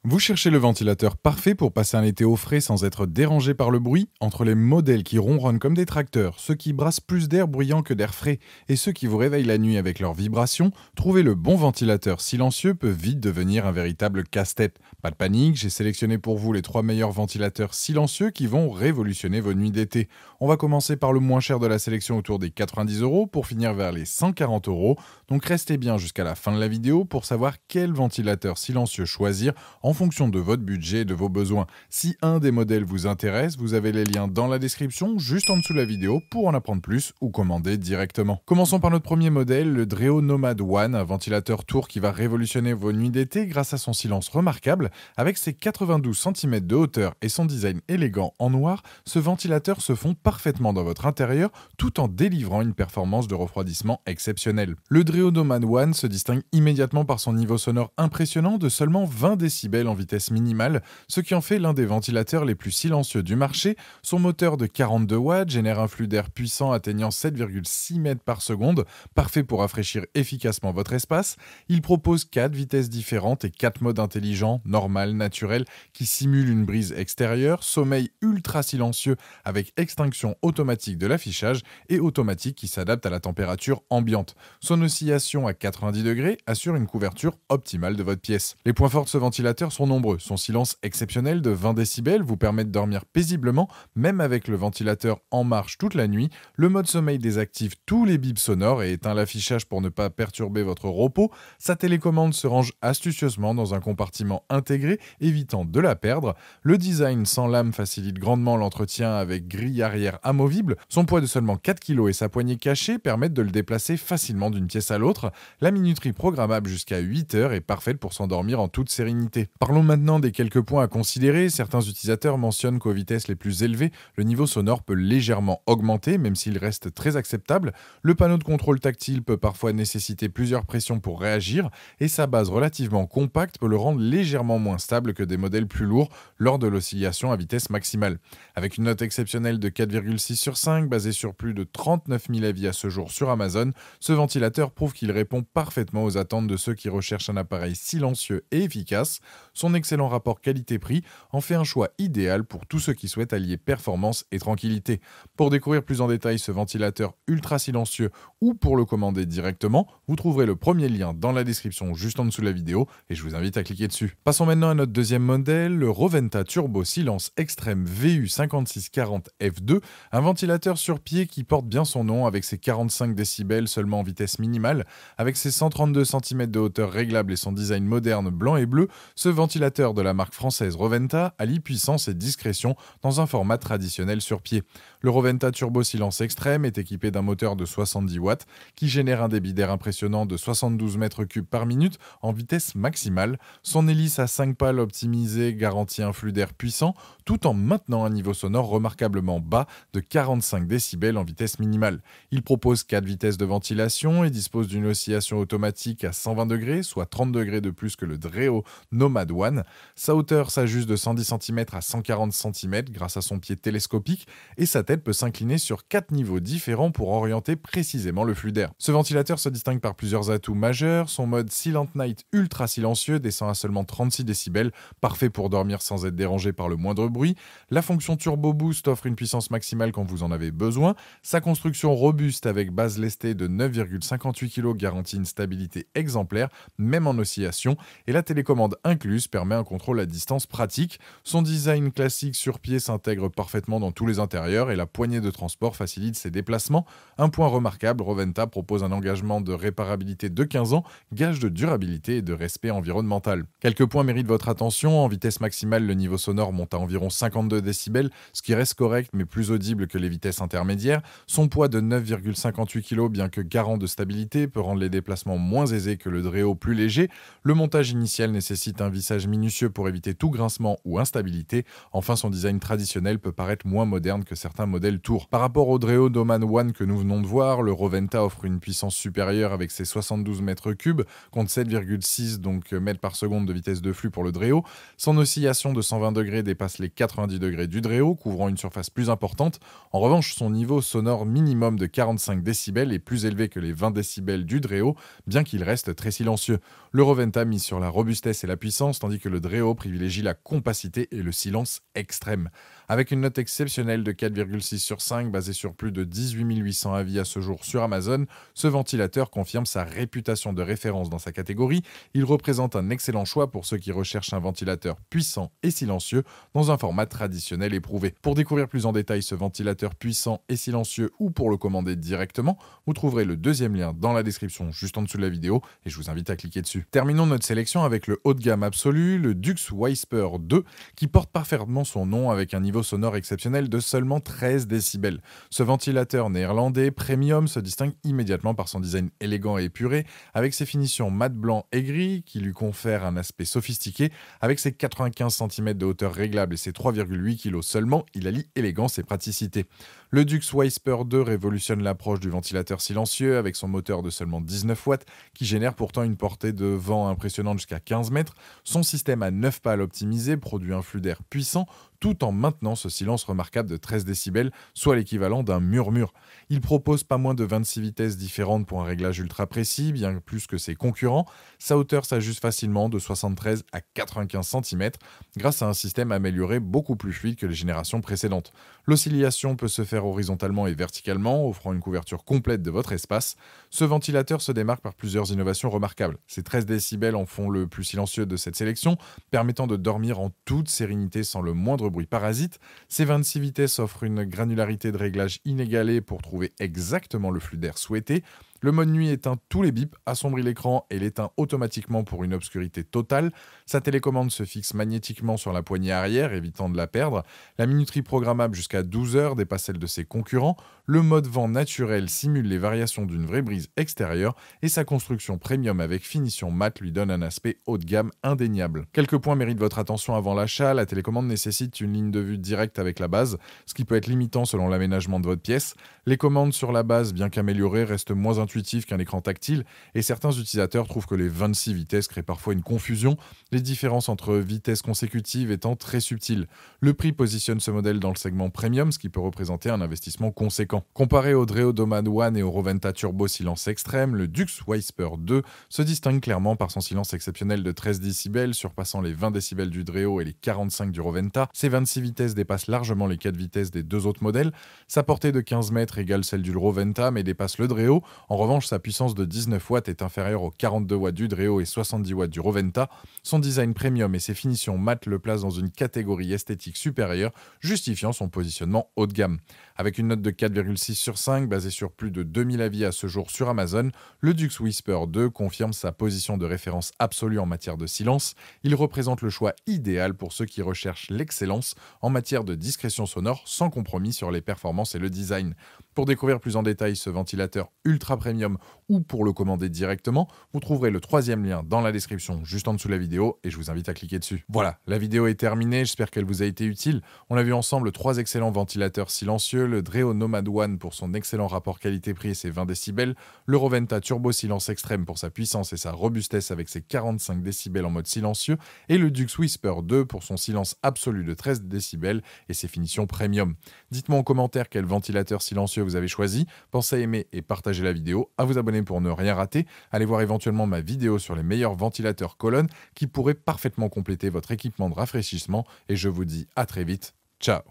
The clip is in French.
Vous cherchez le ventilateur parfait pour passer un été au frais sans être dérangé par le bruit? Entre les modèles qui ronronnent comme des tracteurs, ceux qui brassent plus d'air bruyant que d'air frais et ceux qui vous réveillent la nuit avec leurs vibrations, trouver le bon ventilateur silencieux peut vite devenir un véritable casse-tête. Pas de panique, j'ai sélectionné pour vous les 3 meilleurs ventilateurs silencieux qui vont révolutionner vos nuits d'été. On va commencer par le moins cher de la sélection autour des 90 € pour finir vers les 140 €. Donc restez bien jusqu'à la fin de la vidéo pour savoir quel ventilateur silencieux choisir en fonction de votre budget et de vos besoins. Si un des modèles vous intéresse, vous avez les liens dans la description, juste en dessous de la vidéo, pour en apprendre plus ou commander directement. Commençons par notre premier modèle, le Dreo Nomad One, un ventilateur tour qui va révolutionner vos nuits d'été grâce à son silence remarquable. Avec ses 92 cm de hauteur et son design élégant en noir, ce ventilateur se fond parfaitement dans votre intérieur tout en délivrant une performance de refroidissement exceptionnelle. Le Dreo Nomad One se distingue immédiatement par son niveau sonore impressionnant de seulement 20 décibels en vitesse minimale, ce qui en fait l'un des ventilateurs les plus silencieux du marché. Son moteur de 42 watts génère un flux d'air puissant atteignant 7,6 mètres par seconde, parfait pour rafraîchir efficacement votre espace. Il propose 4 vitesses différentes et 4 modes intelligents, normal, naturel, qui simulent une brise extérieure, sommeil ultra silencieux avec extinction automatique de l'affichage et automatique qui s'adapte à la température ambiante. Son oscillation à 90 degrés assure une couverture optimale de votre pièce. Les points forts de ce ventilateur sont nombreux. Son silence exceptionnel de 20 décibels vous permet de dormir paisiblement, même avec le ventilateur en marche toute la nuit. Le mode sommeil désactive tous les bips sonores et éteint l'affichage pour ne pas perturber votre repos. Sa télécommande se range astucieusement dans un compartiment intégré, évitant de la perdre. Le design sans lame facilite grandement l'entretien avec grille arrière amovible. Son poids de seulement 4 kg et sa poignée cachée permettent de le déplacer facilement d'une pièce à l'autre. La minuterie programmable jusqu'à 8 heures est parfaite pour s'endormir en toute sérénité. Parlons maintenant des quelques points à considérer. Certains utilisateurs mentionnent qu'aux vitesses les plus élevées, le niveau sonore peut légèrement augmenter, même s'il reste très acceptable. Le panneau de contrôle tactile peut parfois nécessiter plusieurs pressions pour réagir, et sa base relativement compacte peut le rendre légèrement moins stable que des modèles plus lourds lors de l'oscillation à vitesse maximale. Avec une note exceptionnelle de 4,6 sur 5, basée sur plus de 39 000 avis à ce jour sur Amazon, ce ventilateur prouve qu'il répond parfaitement aux attentes de ceux qui recherchent un appareil silencieux et efficace. Son excellent rapport qualité-prix en fait un choix idéal pour tous ceux qui souhaitent allier performance et tranquillité. Pour découvrir plus en détail ce ventilateur ultra silencieux ou pour le commander directement, vous trouverez le premier lien dans la description juste en dessous de la vidéo et je vous invite à cliquer dessus. Passons maintenant à notre deuxième modèle, le Roventa Turbo Silence Extreme VU5640F2, un ventilateur sur pied qui porte bien son nom avec ses 45 décibels seulement en vitesse minimale. Avec ses 132 cm de hauteur réglable et son design moderne blanc et bleu, ce ventilateur de la marque française Roventa allie puissance et discrétion dans un format traditionnel sur pied. Le Roventa Turbo Silence Extreme est équipé d'un moteur de 70 watts qui génère un débit d'air impressionnant de 72 mètres cubes par minute en vitesse maximale. Son hélice à 5 pales optimisée garantit un flux d'air puissant tout en maintenant un niveau sonore remarquablement bas de 45 décibels en vitesse minimale. Il propose 4 vitesses de ventilation et dispose d'une oscillation automatique à 120 degrés, soit 30 degrés de plus que le Dreo Nomad One. Sa hauteur s'ajuste de 110 cm à 140 cm grâce à son pied télescopique et sa tête peut s'incliner sur 4 niveaux différents pour orienter précisément le flux d'air. Ce ventilateur se distingue par plusieurs atouts majeurs. Son mode Silent Night ultra silencieux descend à seulement 36 décibels, parfait pour dormir sans être dérangé par le moindre bruit. La fonction Turbo Boost offre une puissance maximale quand vous en avez besoin. Sa construction robuste avec base lestée de 9,58 kg garantit une stabilité exemplaire, même en oscillation, et la télécommande incluse permet un contrôle à distance pratique. Son design classique sur pied s'intègre parfaitement dans tous les intérieurs et la poignée de transport facilite ses déplacements. Un point remarquable, Roventa propose un engagement de réparabilité de 15 ans, gage de durabilité et de respect environnemental. Quelques points méritent votre attention. En vitesse maximale, le niveau sonore monte à environ 52 décibels, ce qui reste correct mais plus audible que les vitesses intermédiaires. Son poids de 9,58 kg, bien que garant de stabilité, peut rendre les déplacements moins aisés que le Dreo plus léger. Le montage initial nécessite un vissage minutieux pour éviter tout grincement ou instabilité. Enfin, son design traditionnel peut paraître moins moderne que certains modèles Tour. Par rapport au Dreo Nomad One que nous venons de voir, le Roventa offre une puissance supérieure avec ses 72 mètres cubes contre 7,6 mètres par seconde de vitesse de flux pour le Dreo. Son oscillation de 120 degrés dépasse les 90 degrés du Dreo, couvrant une surface plus importante. En revanche, son niveau sonore minimum de 45 décibels est plus élevé que les 20 décibels du Dreo, bien qu'il reste très silencieux. Le Roventa mise sur la robustesse et la puissance, tandis que le Dreo privilégie la compacité et le silence extrême. Avec une note exceptionnelle de 4,6 sur 5, basée sur plus de 18 800 avis à ce jour sur Amazon, ce ventilateur confirme sa réputation de référence dans sa catégorie. Il représente un excellent choix pour ceux qui recherchent un ventilateur puissant et silencieux dans un format traditionnel éprouvé. Pour découvrir plus en détail ce ventilateur puissant et silencieux ou pour le commander directement, vous trouverez le deuxième lien dans la description juste en dessous de la vidéo et je vous invite à cliquer dessus. Terminons notre sélection avec le haut de gamme absolu, le Dux Whisper 2, qui porte parfaitement son nom avec un niveau sonore exceptionnel de seulement 13 décibels. Ce ventilateur néerlandais premium se distingue immédiatement par son design élégant et épuré, avec ses finitions mat blanc et gris qui lui confèrent un aspect sophistiqué. Avec ses 95 cm de hauteur réglable et ses 3,8 kg seulement, il allie élégance et praticité. Le Dux Whisper 2 révolutionne l'approche du ventilateur silencieux avec son moteur de seulement 19 watts qui génère pourtant une portée de vent impressionnante jusqu'à 15 mètres. Son système à 9 pales optimisé produit un flux d'air puissant tout en maintenant ce silence remarquable de 13 décibels, soit l'équivalent d'un murmure. Il propose pas moins de 26 vitesses différentes pour un réglage ultra précis, bien plus que ses concurrents. Sa hauteur s'ajuste facilement de 73 à 95 cm grâce à un système amélioré beaucoup plus fluide que les générations précédentes. L'oscillation peut se faire horizontalement et verticalement, offrant une couverture complète de votre espace. Ce ventilateur se démarque par plusieurs innovations remarquables. Ces 13 décibels en font le plus silencieux de cette sélection, permettant de dormir en toute sérénité sans le moindre bruit parasite. Ces 26 vitesses offrent une granularité de réglage inégalée pour trouver exactement le flux d'air souhaité. Le mode nuit éteint tous les bips, assombrit l'écran et l'éteint automatiquement pour une obscurité totale. Sa télécommande se fixe magnétiquement sur la poignée arrière, évitant de la perdre. La minuterie programmable jusqu'à 12 heures dépasse celle de ses concurrents. Le mode vent naturel simule les variations d'une vraie brise extérieure et sa construction premium avec finition mat lui donne un aspect haut de gamme indéniable. Quelques points méritent votre attention avant l'achat. La télécommande nécessite une ligne de vue directe avec la base, ce qui peut être limitant selon l'aménagement de votre pièce. Les commandes sur la base, bien qu'améliorées, restent moins intuitif qu'un écran tactile et certains utilisateurs trouvent que les 26 vitesses créent parfois une confusion, les différences entre vitesses consécutives étant très subtiles. Le prix positionne ce modèle dans le segment premium, ce qui peut représenter un investissement conséquent. Comparé au Dreo Nomad One et au Roventa Turbo Silence Extrême, le Dux Whisper 2 se distingue clairement par son silence exceptionnel de 13 décibels, surpassant les 20 décibels du Dreo et les 45 du Roventa. Ces 26 vitesses dépassent largement les 4 vitesses des deux autres modèles. Sa portée de 15 mètres égale celle du Roventa mais dépasse le Dreo. En revanche, sa puissance de 19 watts est inférieure aux 42 watts du Dreo et 70 watts du Roventa. Son design premium et ses finitions mat le placent dans une catégorie esthétique supérieure, justifiant son positionnement haut de gamme. Avec une note de 4,6 sur 5, basée sur plus de 2000 avis à ce jour sur Amazon, le Dux Whisper 2 confirme sa position de référence absolue en matière de silence. Il représente le choix idéal pour ceux qui recherchent l'excellence en matière de discrétion sonore sans compromis sur les performances et le design. Pour découvrir plus en détail ce ventilateur ultra premium ou pour le commander directement, vous trouverez le troisième lien dans la description juste en dessous de la vidéo et je vous invite à cliquer dessus. Voilà, la vidéo est terminée, j'espère qu'elle vous a été utile. On a vu ensemble 3 excellents ventilateurs silencieux, le Dreo Nomad One pour son excellent rapport qualité-prix et ses 20 décibels, le Roventa Turbo Silence Extrême pour sa puissance et sa robustesse avec ses 45 décibels en mode silencieux et le Dux Whisper 2 pour son silence absolu de 13 décibels et ses finitions premium. Dites-moi en commentaire quel ventilateur silencieux vous avez choisi, pensez à aimer et partager la vidéo, à vous abonner pour ne rien rater, allez voir éventuellement ma vidéo sur les meilleurs ventilateurs colonnes qui pourraient parfaitement compléter votre équipement de rafraîchissement et je vous dis à très vite, ciao.